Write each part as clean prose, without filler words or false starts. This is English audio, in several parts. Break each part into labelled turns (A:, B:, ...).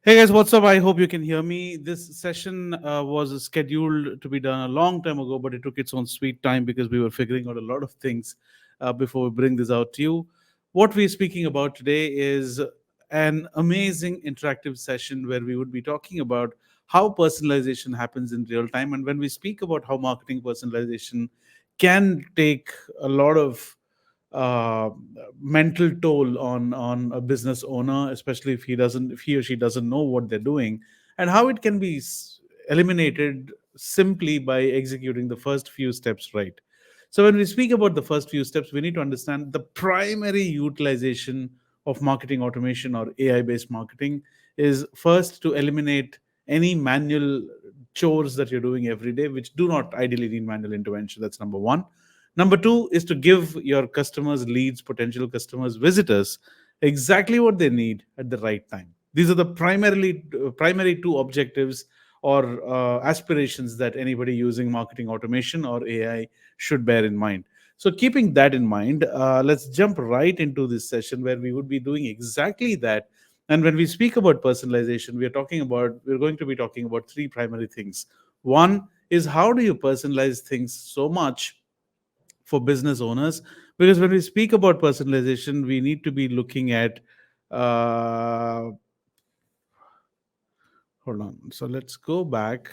A: Hey guys, what's up? I hope you can hear me. This session was scheduled to be done a long time ago, but it took its own sweet time because we were figuring out a lot of things before we bring this out to you. What we're speaking about today is an amazing interactive session where we would be talking about how personalization happens in real time. And when we speak about how marketing personalization can take a lot of uh, mental toll on a business owner, especially if he or she doesn't know what they're doing, and how it can be eliminated simply by executing the first few steps right. So when we speak about the first few steps, we need to understand the primary utilization of marketing automation or AI based marketing is first to eliminate any manual chores that you're doing every day, which do not ideally need manual intervention. That's number one. Number two is to give your customers, leads, potential customers, visitors exactly what they need at the right time. These are the primary two objectives or aspirations that anybody using marketing automation or AI should bear in mind. So, keeping that in mind, let's jump right into this session where we would be doing exactly that. And when we speak about personalization, we're going to be talking about three primary things. One is how do you personalize things so much for business owners, because when we speak about personalization we need to be looking at uh, hold on, so let's go back.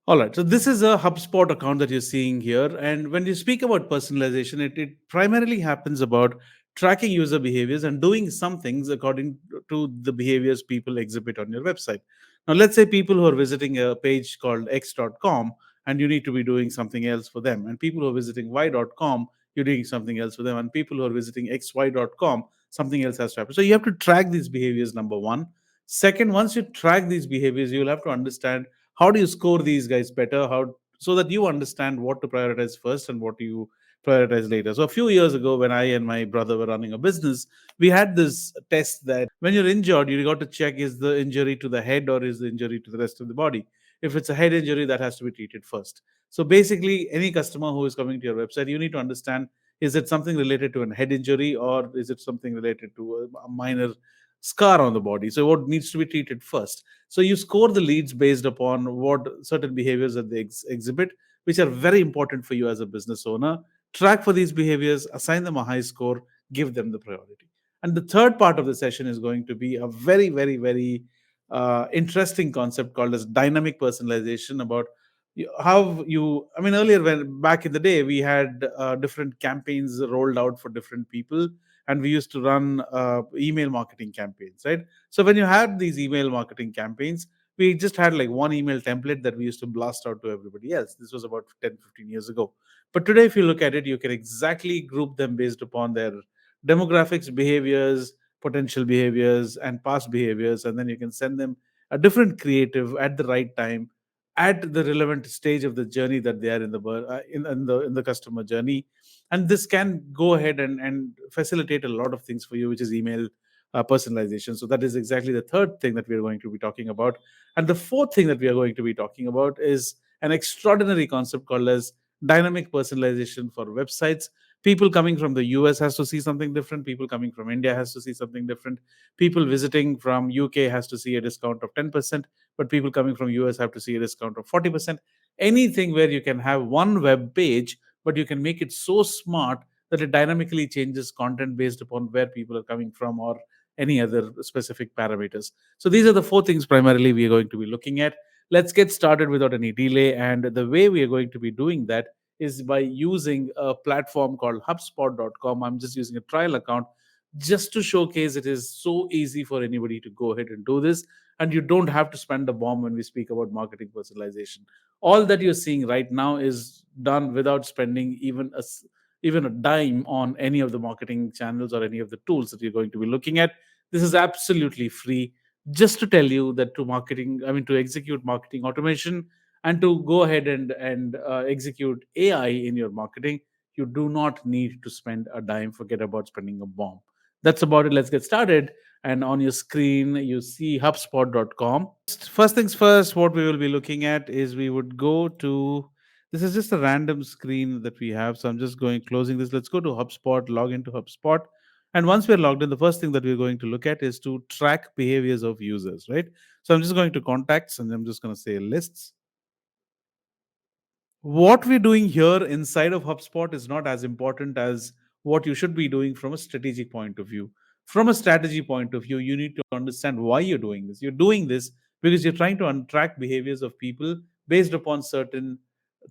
A: All right. So this is a HubSpot account that you're seeing here. And when you speak about personalization, it primarily happens about tracking user behaviors and doing some things according to the behaviors people exhibit on your website. Now, let's say people who are visiting a page called x.com and you need to be doing something else for them. And people who are visiting y.com, you're doing something else for them. And people who are visiting xy.com, something else has to happen. So you have to track these behaviors, number one. Second, once you track these behaviors, you'll have to understand how do you score these guys better, how so that you understand what to prioritize first and what you prioritize later. So a few years ago when I and my brother were running a business, we had this test that when you're injured you got to check, is the injury to the head or is the injury to the rest of the body. If it's a head injury, that has to be treated first. So basically any customer who is coming to your website, you need to understand, is it something related to a head injury or is it something related to a minor scar on the body, so what needs to be treated first. So you score the leads based upon what certain behaviors that they exhibit, which are very important for you as a business owner. Track for these behaviors, assign them a high score, give them the priority. And the third part of the session is going to be a very interesting concept called as dynamic personalization, about how you, I mean, earlier when back in the day we had different campaigns rolled out for different people, and we used to run email marketing campaigns, right? So when you had these email marketing campaigns, we just had like one email template that we used to blast out to everybody else. This was about 10-15 years ago. But today if you look at it, you can exactly group them based upon their demographics, behaviors, potential behaviors, and past behaviors, and then you can send them a different creative at the right time, at the relevant stage of the journey that they are in the customer journey. And this can go ahead and facilitate a lot of things for you, which is email personalization. So that is exactly the third thing that we are going to be talking about. And the fourth thing that we are going to be talking about is an extraordinary concept called as dynamic personalization for websites. People coming from the US has to see something different, people coming from India has to see something different, people visiting from UK has to see a discount of 10%, but people coming from US have to see a discount of 40%. Anything where you can have one web page, but you can make it so smart that it dynamically changes content based upon where people are coming from or any other specific parameters. So these are the four things primarily we are going to be looking at. Let's get started without any delay. And the way we are going to be doing that is by using a platform called HubSpot.com. I'm just using a trial account just to showcase it is so easy for anybody to go ahead and do this. And you don't have to spend a bomb when we speak about marketing personalization. All that you're seeing right now is done without spending even a dime on any of the marketing channels or any of the tools that you're going to be looking at. This is absolutely free, just to tell you that to execute marketing automation and to go ahead and execute AI in your marketing, you do not need to spend a dime. Forget about spending a bomb. That's about it. Let's get started. And on your screen, you see HubSpot.com. First things first, what we will be looking at is we would go to, this is just a random screen that we have. So I'm just closing this. Let's go to HubSpot, log into HubSpot. And once we're logged in, the first thing that we're going to look at is to track behaviors of users, right? So I'm just going to contacts and I'm just going to say lists. What we're doing here inside of HubSpot is not as important as what you should be doing from a strategic point of view. From a strategy point of view, you need to understand why you're doing this. You're doing this because you're trying to track behaviors of people based upon certain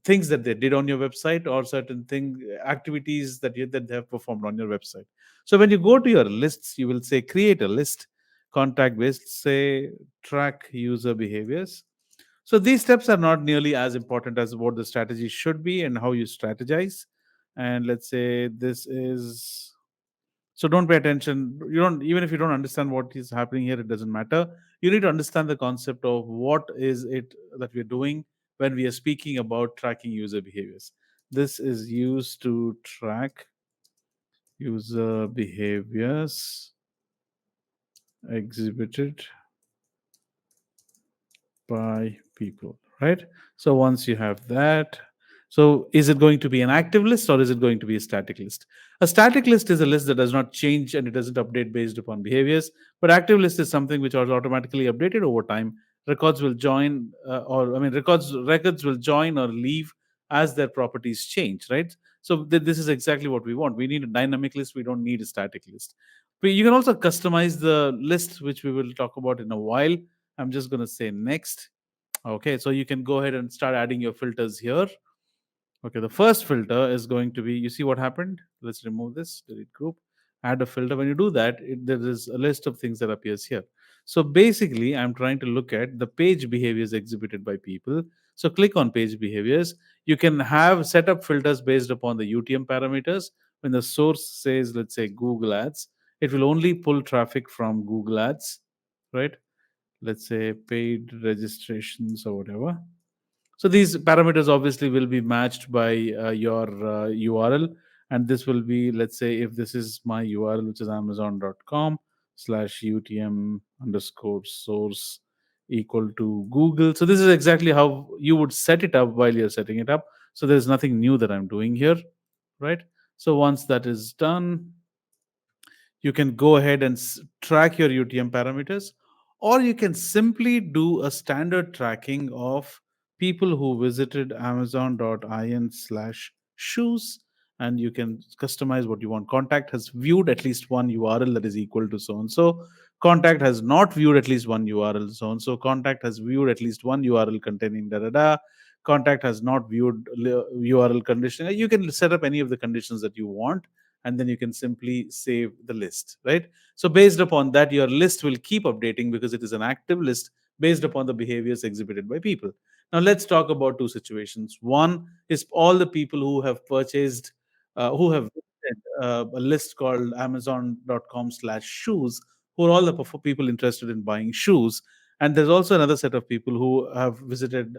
A: things that they did on your website or certain thing activities that they have performed on your website. So when you go to your lists, you will say create a list, contact based, say track user behaviors. So these steps are not nearly as important as what the strategy should be and how you strategize. And let's say this is, so don't pay attention. You don't, even if you don't understand what is happening here, it doesn't matter. You need to understand the concept of what is it that we're doing when we are speaking about tracking user behaviors. This is used to track user behaviors exhibited by people, right? So once you have that, so is it going to be an active list or is it going to be a static list? A static list is a list that does not change and it doesn't update based upon behaviors, but active list is something which is automatically updated over time. Records will join, or I mean, records will join or leave as their properties change, right? So this is exactly what we want. We need a dynamic list. We don't need a static list. But you can also customize the list, which we will talk about in a while. I'm just going to say next. Okay, so you can go ahead and start adding your filters here. Okay, the first filter is going to be, you see what happened? Let's remove this, delete group, add a filter. When you do that, there is a list of things that appears here. So basically, I'm trying to look at the page behaviors exhibited by people. So click on page behaviors. You can have set up filters based upon the UTM parameters. When the source says, let's say Google Ads, it will only pull traffic from Google Ads, right? Let's say paid registrations or whatever. So these parameters obviously will be matched by your URL, and this will be, let's say, if this is my URL, which is amazon.com/UTM underscore source equal to Google. So this is exactly how you would set it up while you're setting it up. So there's nothing new that I'm doing here, right? So once that is done, you can go ahead and track your UTM parameters, or you can simply do a standard tracking of people who visited amazon.in/shoes, and you can customize what you want. Contact has viewed at least one URL that is equal to so and so. Contact has not viewed at least one URL so and so. Contact has viewed at least one URL containing da da da. Contact has not viewed URL condition. You can set up any of the conditions that you want, and then you can simply save the list, right? So based upon that, your list will keep updating because it is an active list based upon the behaviors exhibited by people. Now let's talk about two situations. One is all the people who have purchased, who have visited a list called amazon.com/shoes, who are all the people interested in buying shoes. And there's also another set of people who have visited,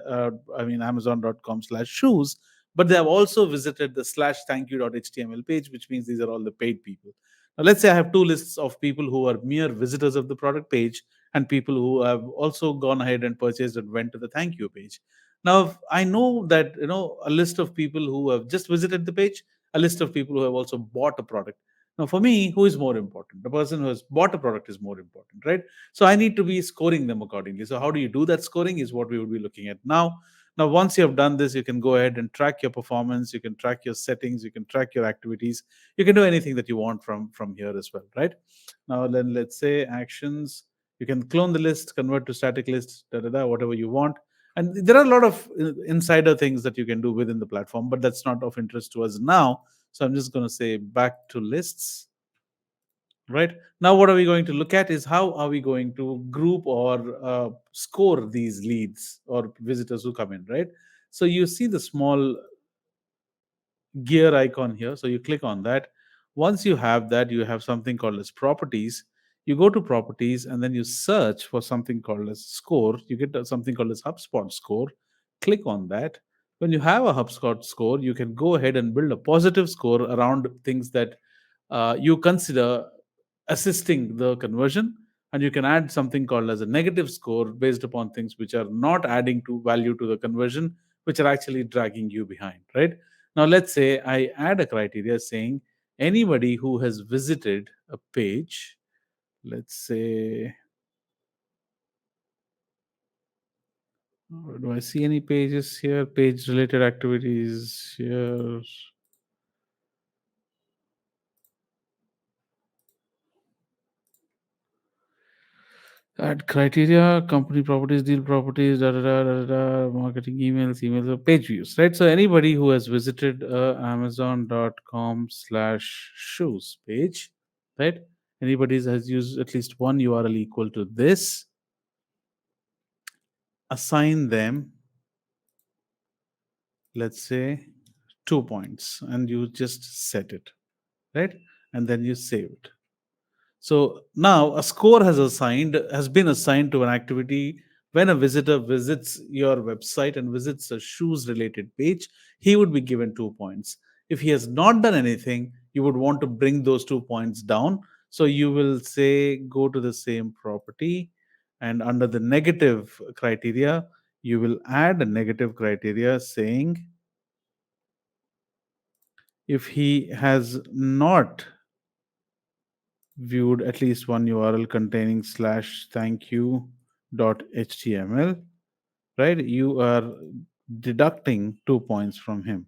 A: amazon.com/shoes, but they have also visited the /thankyou.html page, which means these are all the paid people. Now, let's say I have two lists of people who are mere visitors of the product page and people who have also gone ahead and purchased and went to the thank you page. Now, if I know that, a list of people who have just visited the page, a list of people who have also bought a product. Now, for me, who is more important? The person who has bought a product is more important, right? So I need to be scoring them accordingly. So how do you do that scoring is what we will be looking at now. Now, once you have done this, you can go ahead and track your performance. You can track your settings. You can track your activities. You can do anything that you want from here as well, right? Now, then let's say actions. You can clone the list, convert to static list, da da da, whatever you want. And there are a lot of insider things that you can do within the platform, but that's not of interest to us now. So I'm just going to say back to lists. Right now, what are we going to look at is how are we going to group or score these leads or visitors who come in, right? So you see the small gear icon here. So you click on that. Once you have that, you have something called as properties. You go to properties and then you search for something called as score. You get something called as HubSpot score. Click on that. When you have a HubSpot score, you can go ahead and build a positive score around things that you consider assisting the conversion, and you can add something called as a negative score based upon things which are not adding to value to the conversion, which are actually dragging you behind, right? Now let's say I add a criteria saying anybody who has visited a page. Let's say, do I see any pages here? Page related activities here. Add criteria, company properties, deal properties, marketing emails, page views, right? So anybody who has visited Amazon.com/shoes page, right? Anybody has used at least one URL equal to this, assign them, let's say, 2 points, and you just set it, right? And then you save it. So now a score has been assigned to an activity. When a visitor visits your website and visits a shoes related page, he would be given 2 points. If he has not done anything, you would want to bring those 2 points down. So you will say go to the same property, and under the negative criteria, you will add a negative criteria saying if he has not viewed at least one URL containing slash thank you dot html, right? You are deducting 2 points from him,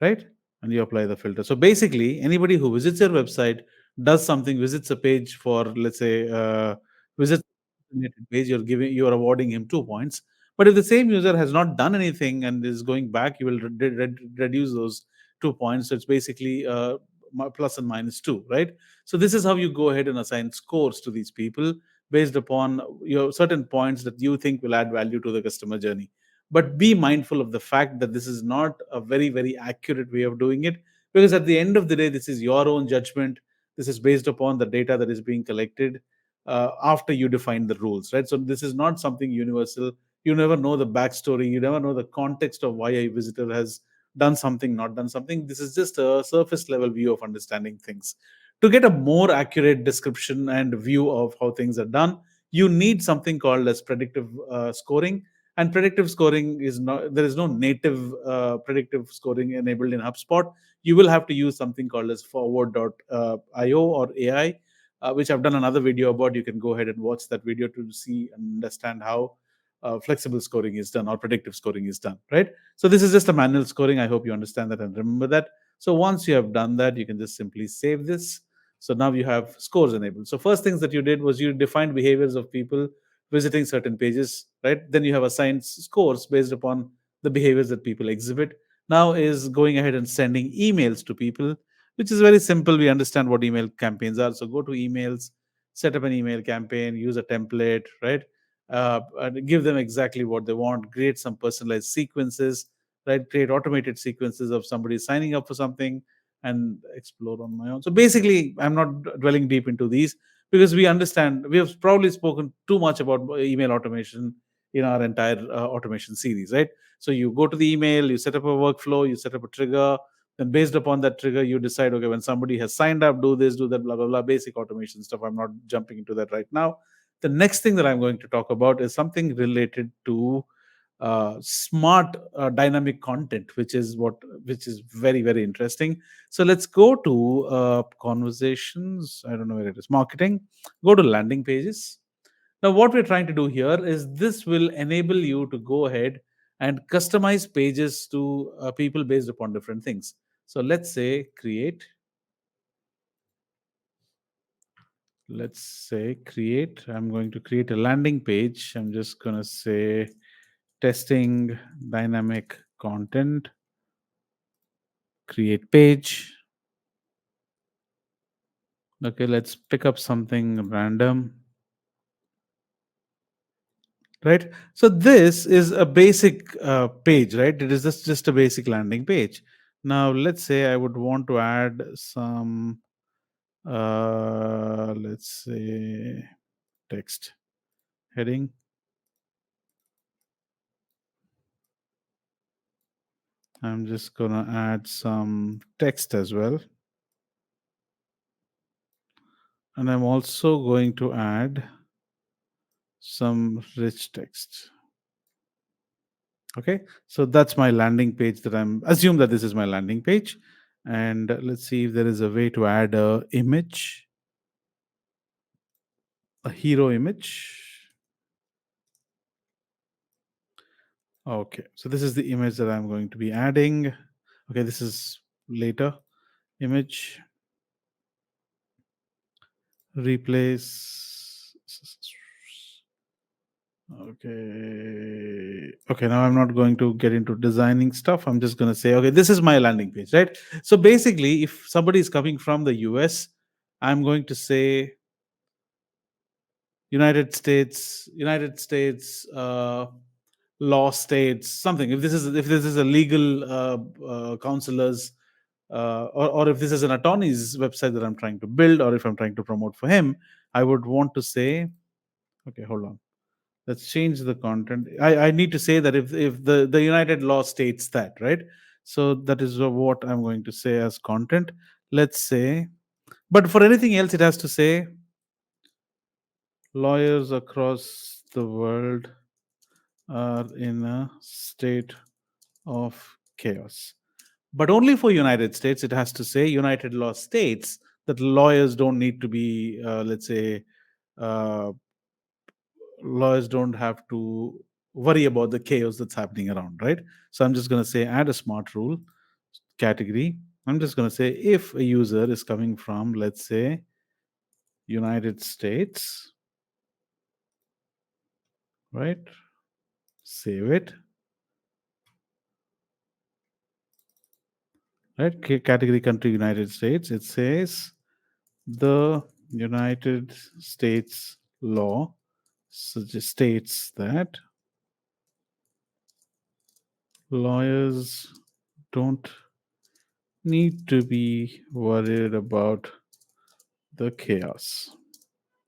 A: right? And you apply the filter. So basically, anybody who visits your website, does something, visits a page for, let's say, visits a related page, you're awarding him 2 points. But if the same user has not done anything and is going back, you will reduce those 2 points. So it's basically plus and minus two, right? So this is how you go ahead and assign scores to these people based upon your certain points that you think will add value to the customer journey. But be mindful of the fact that this is not a very accurate way of doing it, because at the end of the day, this is your own judgment. This is based upon the data that is being collected after you define the rules, right? So this is not something universal. You never know the backstory, you never know the context of why a visitor has done something, not done something. This is just a surface level view of understanding things. To get a more accurate description and view of how things are done, you need something called as predictive scoring. And predictive scoring is not, there is no native predictive scoring enabled in HubSpot. You will have to use something called as forward.io or AI, which I've done another video about. You can go ahead and watch that video to see and understand how flexible scoring is done or predictive scoring is done, right? So this is just a manual scoring. I hope you understand that and remember that. So once you have done that, you can just simply save this. So now you have scores enabled. So first things that you did was you defined behaviors of people visiting certain pages, right? Then you have assigned scores based upon the behaviors that people exhibit. Now is going ahead and sending emails to people, which is very simple. We understand what email campaigns are. So go to emails, set up an email campaign, use a template, right? And give them exactly what they want, create some personalized sequences, right? Create automated sequences of somebody signing up for something and explore on my own. So basically, I'm not dwelling deep into these because we understand we have probably spoken too much about email automation in our entire automation series, right? So you go to the email, you set up a workflow, you set up a trigger, then based upon that trigger you decide, okay, when somebody has signed up, do this, do that, blah blah blah, basic automation stuff. I'm not jumping into that right now. The next thing that I'm going to talk about is something related to smart dynamic content, which is very interesting. So let's go to conversations. I don't know where it is. Marketing. Go to landing pages. Now, what we're trying to do here is this will enable you to go ahead and customize pages to people based upon different things. So let's say create. Let's say create. I'm going to create a landing page. I'm just going to say testing dynamic content, create page. Okay, let's pick up something random, right? So this is a basic page, right? It is just a basic landing page. Now let's say I would want to add some, let's say text heading. I'm just gonna add some text as well. And I'm also going to add some rich text. Okay, so that's my landing page that I'm assume that this is my landing page. And let's see if there is a way to add a image, a hero image. Okay, so this is the image that I'm going to be adding. Okay, this is later image, replace. Okay. Okay, now I'm not going to get into designing stuff. I'm just going to say, okay, this is my landing page, right? So basically, if somebody is coming from the US, I'm going to say United States, law states, something. If this is a legal counselor's, or if this is an attorney's website that I'm trying to build, or if I'm trying to promote for him, I would want to say, okay, hold on. Let's change the content. I need to say that if the United law states that, right? So that is what I'm going to say as content. Let's say, but for anything else, it has to say lawyers across the world are in a state of chaos. But only for United States, it has to say United law states that lawyers don't need to be, let's say, uh, lawyers don't have to worry about the chaos that's happening around, right? So I'm just going to say add a smart rule category. I'm just going to say if a user is coming from, let's say, United States, right? Save it, right? Category country United States. It says the United States law states that lawyers don't need to be worried about the chaos.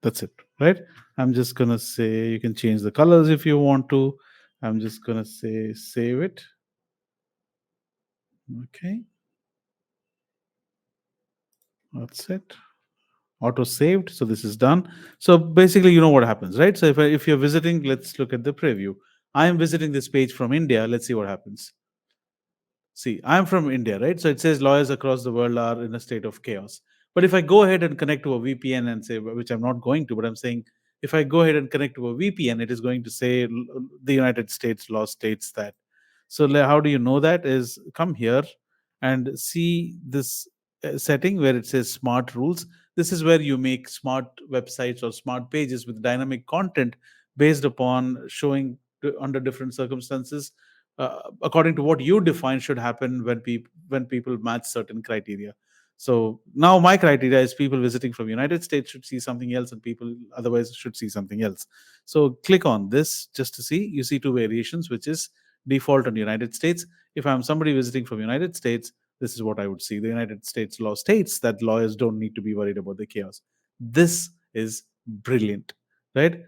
A: That's it, right? I'm just gonna say you can change the colors if you want to. I'm just gonna say save it. Okay, that's it. Auto saved. So this is done. So basically, you know what happens, right? So if you're visiting, let's look at the preview. I am visiting this page from India. Let's see what happens. See, I'm from India, right? So it says lawyers across the world are in a state of chaos. But if I go ahead and connect to a VPN and say, which I'm not going to, but I'm saying, if I go ahead and connect to a VPN, it is going to say the United States law states that. So how do you know that? Is come here and see this setting where it says smart rules. This is where you make smart websites or smart pages with dynamic content based upon showing under different circumstances, according to what you define should happen when people match certain criteria. So now my criteria is people visiting from United States should see something else, and people otherwise should see something else. So click on this just to see. You see two variations, which is default on United States. If I'm somebody visiting from United States, this is what I would see. The United States law states that lawyers don't need to be worried about the chaos. This is brilliant, right?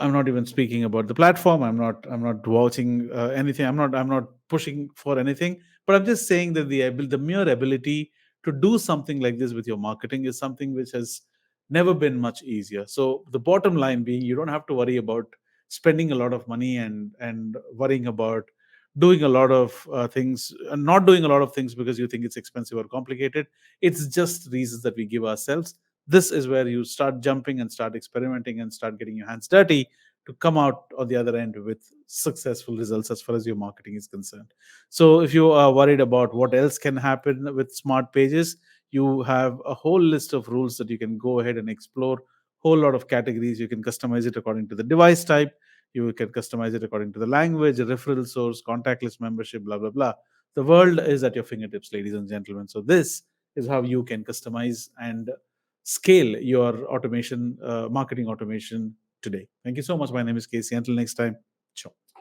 A: I'm not even speaking about the platform. I'm not vouching anything. I'm not pushing for anything. But I'm just saying that the mere ability to do something like this with your marketing is something which has never been much easier. So the bottom line being, you don't have to worry about spending a lot of money and worrying about doing a lot of things, not doing a lot of things because you think it's expensive or complicated. It's just reasons that we give ourselves. This is where you start jumping and start experimenting and start getting your hands dirty to come out on the other end with successful results as far as your marketing is concerned. So if you are worried about what else can happen with smart pages, you have a whole list of rules that you can go ahead and explore. Whole lot of categories. You can customize it according to the device type. You can customize it according to the language, referral source, contact list membership, blah blah blah. The world is at your fingertips, ladies and gentlemen. So this is how you can customize and scale your automation, marketing automation today. Thank you so much. My name is Casey. Until next time.